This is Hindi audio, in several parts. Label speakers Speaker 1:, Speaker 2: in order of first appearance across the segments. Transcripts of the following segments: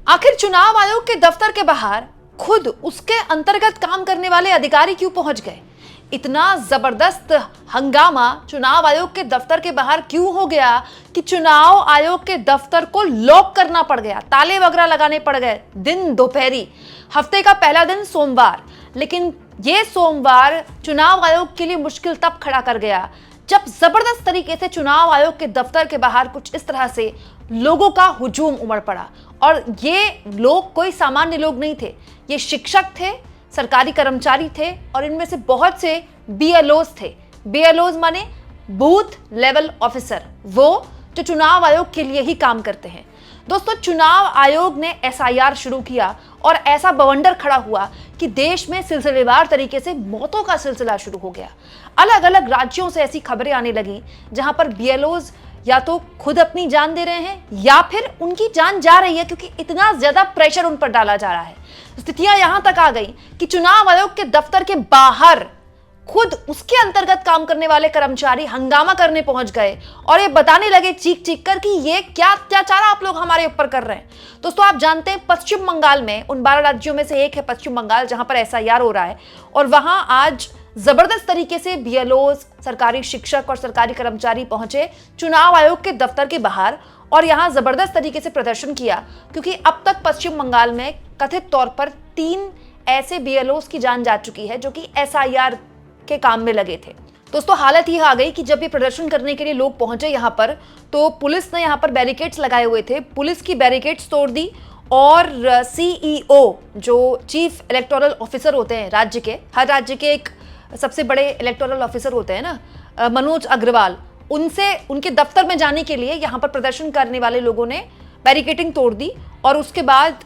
Speaker 1: आखिर चुनाव आयोग के दफ्तर के बाहर खुद उसके अंतर्गत काम करने वाले अधिकारी क्यों पहुंच गए? इतना जबरदस्त हंगामा चुनाव आयोग के दफ्तर के बाहर क्यों हो गया कि चुनाव आयोग के दफ्तर को लॉक करना पड़ गया, ताले वगैरह लगाने पड़ गए। दिन दोपहरी, हफ्ते का पहला दिन सोमवार, लेकिन यह सोमवार चुनाव आयोग के लिए मुश्किल तब खड़ा कर गया जब जबरदस्त तरीके से चुनाव आयोग के दफ्तर के बाहर कुछ इस तरह से लोगों का हुजूम उमड़ पड़ा। और ये लोग कोई सामान्य लोग नहीं थे, ये शिक्षक थे, सरकारी कर्मचारी थे और इनमें से बहुत से बीएलओज थे। बीएलओज माने बूथ लेवल ऑफिसर, वो जो चुनाव आयोग के लिए ही काम करते हैं। दोस्तों, चुनाव आयोग ने एसआईआर शुरू किया और ऐसा बवंडर खड़ा हुआ कि देश में सिलसिलेवार तरीके से मौतों का सिलसिला शुरू हो गया। अलग अलग राज्यों से ऐसी खबरें आने लगी जहां पर बीएलओज या तो खुद अपनी जान दे रहे हैं या फिर उनकी जान जा रही है, क्योंकि इतना ज्यादा प्रेशर उन पर डाला जा रहा है। स्थितियां यहां तक आ गई कि चुनाव आयोग के दफ्तर के बाहर खुद उसके अंतर्गत काम करने वाले कर्मचारी हंगामा करने पहुंच गए और ये बताने लगे चीख चीख कर कि ये क्या अत्याचार आप लोग हमारे ऊपर कर रहे हैं। दोस्तों, आप जानते हैं पश्चिम बंगाल में, उन 12 राज्यों में से एक है पश्चिम बंगाल जहां पर एसआईआर हो रहा है, और वहां आज जबरदस्त तरीके से बीएलओ, सरकारी शिक्षक और सरकारी कर्मचारी पहुंचे चुनाव आयोग के दफ्तर के बाहर और यहां जबरदस्त तरीके से प्रदर्शन किया, क्योंकि अब तक पश्चिम बंगाल में कथित तौर पर 3 ऐसे बीएलओ की जान जा चुकी है जो कि एसआईआर के काम में लगे थे। दोस्तों, हालत यह आ गई कि जब ये प्रदर्शन करने के लिए लोग पहुंचे यहां पर, तो पुलिस ने यहां पर बैरिकेड्स लगाए हुए थे, पुलिस की बैरिकेड्स तोड़ दी और सीईओ, जो चीफ इलेक्टोरल ऑफिसर होते हैं राज्य के, हर राज्य के एक सबसे बड़े इलेक्टोरल ऑफिसर होते हैं ना, मनोज अग्रवाल, उनसे उनके दफ्तर में जाने के लिए यहां पर प्रदर्शन करने वाले लोगों ने बैरिकेडिंग तोड़ दी और उसके बाद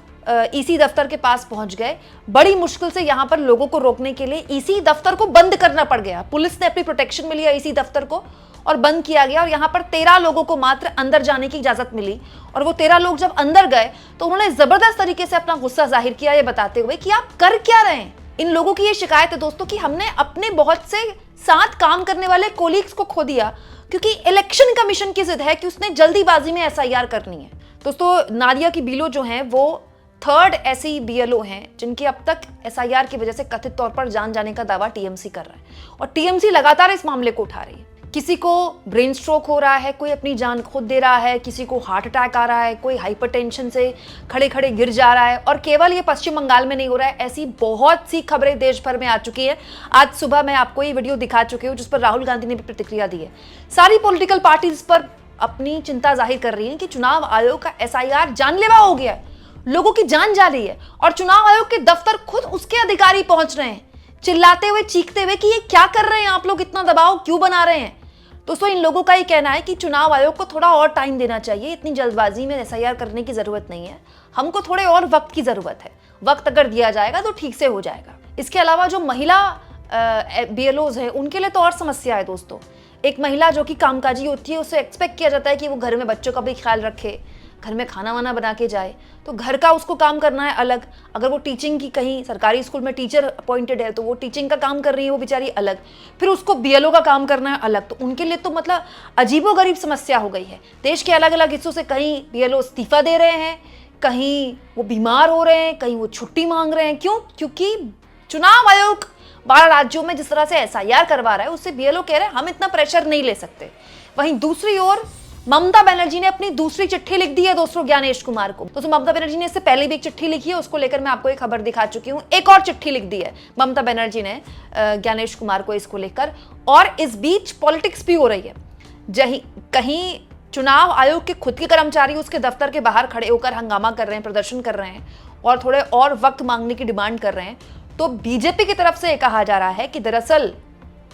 Speaker 1: ईसी दफ्तर के पास पहुंच गए। बड़ी मुश्किल से यहां पर लोगों को रोकने के लिए ईसी दफ्तर को बंद करना पड़ गया। पुलिस ने अपनी प्रोटेक्शन में लिया ईसी दफ्तर को और बंद किया गया और यहां पर 13 लोगों को मात्र अंदर जाने की इजाजत मिली। और वो 13 लोग जब अंदर गए तो उन्होंने जबरदस्त तरीके से अपना गुस्सा जाहिर किया, ये बताते हुए कि आप कर क्या रहे हैं। इन लोगों की ये शिकायत है दोस्तों कि हमने अपने बहुत से साथ काम करने वाले कोलीग्स को खो दिया, क्योंकि इलेक्शन कमीशन की जिद है कि उसने जल्दीबाजी में एसआईआर करनी है। दोस्तों, नादिया की बीलो जो हैं वो 3rd ऐसी बीएलओ हैं जिनकी अब तक एसआईआर की वजह से कथित तौर पर जान जाने का दावा टीएमसी कर रहा है और टीएमसी लगातार इस मामले को उठा रही है। किसी को ब्रेन स्ट्रोक हो रहा है, कोई अपनी जान खुद दे रहा है, किसी को हार्ट अटैक आ रहा है, कोई हाइपरटेंशन से खड़े खड़े गिर जा रहा है। और केवल ये पश्चिम बंगाल में नहीं हो रहा है, ऐसी बहुत सी खबरें देश भर में आ चुकी है। आज सुबह मैं आपको ये वीडियो दिखा चुकी हूँ जिस पर राहुल गांधी ने भी प्रतिक्रिया दी है। सारी पॉलिटिकल पार्टीज पर अपनी चिंता जाहिर कर रही है कि चुनाव आयोग का एसआईआर जानलेवा हो गया है, लोगों की जान जा रही है और चुनाव आयोग के दफ्तर खुद उसके अधिकारी पहुंच रहे हैं चिल्लाते हुए, चीखते हुए कि ये क्या कर रहे हैं आप लोग, इतना दबाव क्यों बना रहे हैं। दोस्तों, इन लोगों का ये कहना है कि चुनाव आयोग को थोड़ा और टाइम देना चाहिए, इतनी जल्दबाजी में एसआईआर करने की जरूरत नहीं है, हमको थोड़े और वक्त की जरूरत है, वक्त अगर दिया जाएगा तो ठीक से हो जाएगा। इसके अलावा जो महिला बीएलओज हैं उनके लिए तो और समस्या है दोस्तों। एक महिला जो कि कामकाजी होती है, उससे एक्सपेक्ट किया जाता है कि वो घर में बच्चों का भी ख्याल रखे, घर में खाना वाना बना के जाए, तो घर का उसको काम करना है अलग। अगर वो टीचिंग की, कहीं सरकारी स्कूल में टीचर अपॉइंटेड है तो वो टीचिंग का काम कर रही है वो बेचारी अलग, फिर उसको बीएलओ का काम करना है अलग। तो उनके लिए तो मतलब अजीबोगरीब समस्या हो गई है। देश के अलग अलग हिस्सों से कहीं बीएलओ इस्तीफा दे रहे हैं, कहीं वो बीमार हो रहे हैं, कहीं वो छुट्टी मांग रहे हैं। क्यों? क्योंकि चुनाव आयोग 12 राज्यों में जिस तरह से एसआईआर करवा रहा है उससे बीएलओ कह रहे हैं हम इतना प्रेशर नहीं ले सकते। वहीं दूसरी ओर ममता बनर्जी ने अपनी दूसरी चिट्ठी लिख दी है दोस्तों ज्ञानेश कुमार को। दोस्तों, ममता बनर्जी ने इससे पहले भी एक चिट्ठी लिखी है, उसको लेकर मैं आपको एक खबर दिखा चुकी हूं। एक और चिट्ठी लिख दी है ममता बनर्जी ने ज्ञानेश कुमार को इसको लेकर, और इस बीच पॉलिटिक्स भी हो रही है। कहीं चुनाव आयोग के खुद के कर्मचारी उसके दफ्तर के बाहर खड़े होकर हंगामा कर रहे हैं, प्रदर्शन कर रहे हैं और थोड़े और वक्त मांगने की डिमांड कर रहे हैं, तो बीजेपी की तरफ से यह कहा जा रहा है कि दरअसल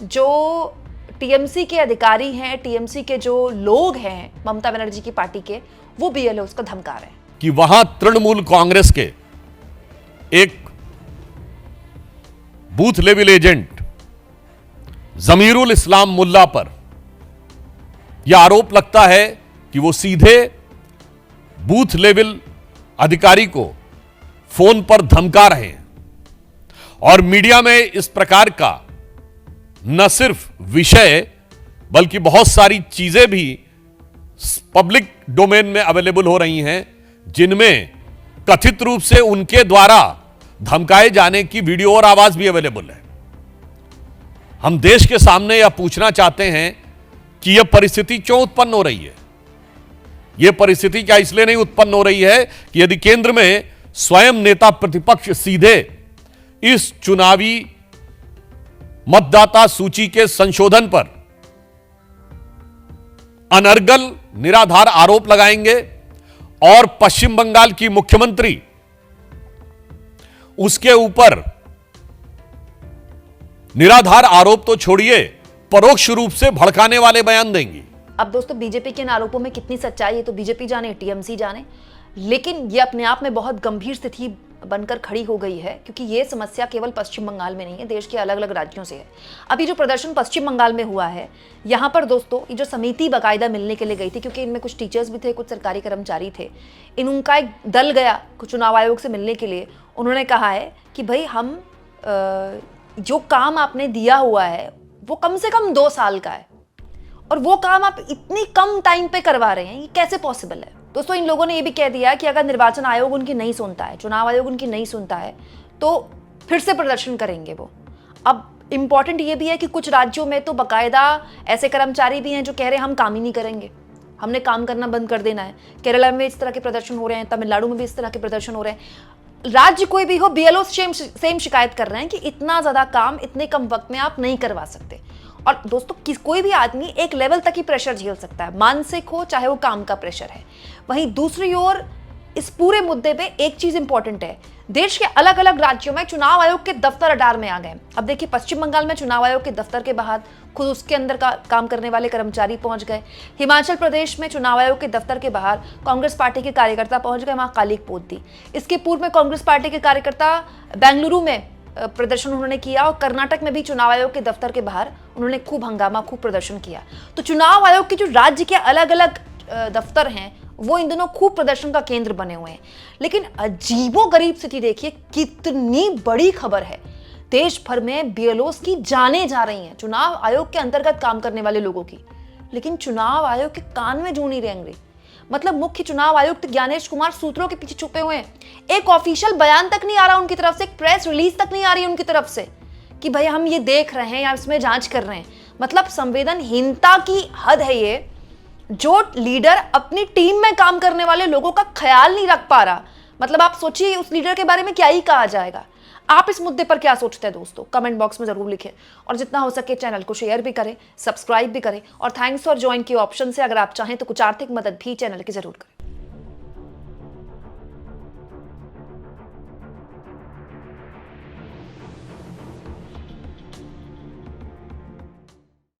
Speaker 1: जो टीएमसी के अधिकारी हैं, टीएमसी के जो लोग हैं ममता बनर्जी की पार्टी के, वो बीएलओ उसको धमका रहे हैं
Speaker 2: कि वहां तृणमूल कांग्रेस के एक बूथ लेवल एजेंट जमीरुल इस्लाम मुल्ला पर यह आरोप लगता है कि वो सीधे बूथ लेवल अधिकारी को फोन पर धमका रहे हैं और मीडिया में इस प्रकार का न सिर्फ विषय बल्कि बहुत सारी चीजें भी पब्लिक डोमेन में अवेलेबल हो रही हैं जिनमें कथित रूप से उनके द्वारा धमकाए जाने की वीडियो और आवाज भी अवेलेबल है। हम देश के सामने यह पूछना चाहते हैं कि यह परिस्थिति क्यों उत्पन्न हो रही है। यह परिस्थिति क्या इसलिए नहीं उत्पन्न हो रही है कि यदि केंद्र में स्वयं नेता प्रतिपक्ष सीधे इस चुनावी मतदाता सूची के संशोधन पर अनर्गल निराधार आरोप लगाएंगे और पश्चिम बंगाल की मुख्यमंत्री उसके ऊपर निराधार आरोप तो छोड़िए, परोक्ष रूप से भड़काने वाले बयान देंगी।
Speaker 1: अब दोस्तों बीजेपी के इन आरोपों में कितनी सच्चाई है तो बीजेपी जाने, टीएमसी जाने, लेकिन ये अपने आप में बहुत गंभीर स्थिति बनकर खड़ी हो गई है, क्योंकि ये समस्या केवल पश्चिम बंगाल में नहीं है, देश के अलग अलग राज्यों से है। अभी जो प्रदर्शन पश्चिम बंगाल में हुआ है, यहाँ पर दोस्तों ये जो समिति बाकायदा मिलने के लिए गई थी, क्योंकि इनमें कुछ टीचर्स भी थे, कुछ सरकारी कर्मचारी थे, उनका एक दल गया चुनाव आयोग से मिलने के लिए। उन्होंने कहा है कि भाई हम जो काम आपने दिया हुआ है वो कम से कम 2 साल का है और वो काम आप इतनी कम टाइम पे करवा रहे हैं, ये कैसे पॉसिबल है। दोस्तों इन लोगों ने ये भी कह दिया कि अगर निर्वाचन आयोग उनकी नहीं सुनता है, चुनाव आयोग उनकी नहीं सुनता है, तो फिर से प्रदर्शन करेंगे वो। अब इंपॉर्टेंट ये भी है कि कुछ राज्यों में तो बाकायदा ऐसे कर्मचारी भी हैं जो कह रहे हैं हम काम ही नहीं करेंगे, हमने काम करना बंद कर देना है। केरला में इस तरह के प्रदर्शन हो रहे हैं, तमिलनाडु में भी इस तरह के प्रदर्शन हो रहे हैं। राज्य कोई भी हो, बीएलओ सेम शिकायत कर रहे हैं कि इतना ज्यादा काम इतने कम वक्त में आप नहीं करवा सकते। और दोस्तों कोई भी आदमी एक लेवल तक ही प्रेशर झेल सकता है, मानसिक हो चाहे वो काम का प्रेशर है। वहीं दूसरी ओर इस पूरे मुद्दे पे एक चीज इंपॉर्टेंट है, देश के अलग अलग राज्यों में चुनाव आयोग के दफ्तर अडार में आ गए। अब देखिए पश्चिम बंगाल में चुनाव आयोग के दफ्तर के बाहर खुद उसके अंदर का काम करने वाले कर्मचारी पहुंच गए। हिमाचल प्रदेश में चुनाव आयोग के दफ्तर के बाहर कांग्रेस पार्टी के कार्यकर्ता पहुंच गए, वहां कालीक पोत दी। इसके पूर्व में कांग्रेस पार्टी के कार्यकर्ता बेंगलुरु में प्रदर्शन उन्होंने किया और कर्नाटक में भी चुनाव आयोग के दफ्तर के बाहर उन्होंने खूब हंगामा, खूब प्रदर्शन किया। तो चुनाव आयोग के जो राज्य के अलग अलग दफ्तर हैं वो इन दिनों खूब प्रदर्शन का केंद्र बने हुए हैं। लेकिन अजीबोगरीब स्थिति देखिए, कितनी बड़ी खबर है, देश भर में बीएलओस की जानें जा रही हैं, चुनाव आयोग के अंतर्गत काम करने वाले लोगों की, लेकिन चुनाव आयोग के कान में जू नहीं रेंग रही। मतलब मुख्य चुनाव आयुक्त ज्ञानेश कुमार सूत्रों के पीछे छुपे हुए हैं। एक ऑफिशियल बयान तक नहीं आ रहा उनकी तरफ से, एक प्रेस रिलीज तक नहीं आ रही उनकी तरफ से कि भाई हम ये देख रहे हैं या इसमें जांच कर रहे हैं। मतलब संवेदनहीनता की हद है ये, जो लीडर अपनी टीम में काम करने वाले लोगों का ख्याल नहीं रख पा रहा। मतलब आप सोचिए उस लीडर के बारे में क्या ही कहा जाएगा। आप इस मुद्दे पर क्या सोचते हैं दोस्तों, कमेंट बॉक्स में जरूर लिखें और जितना हो सके चैनल को शेयर भी करें, सब्सक्राइब भी करें और थैंक्स फॉर ज्वाइन की ऑप्शन से अगर आप चाहें तो कुछ आर्थिक मदद भी चैनल की जरूर करें।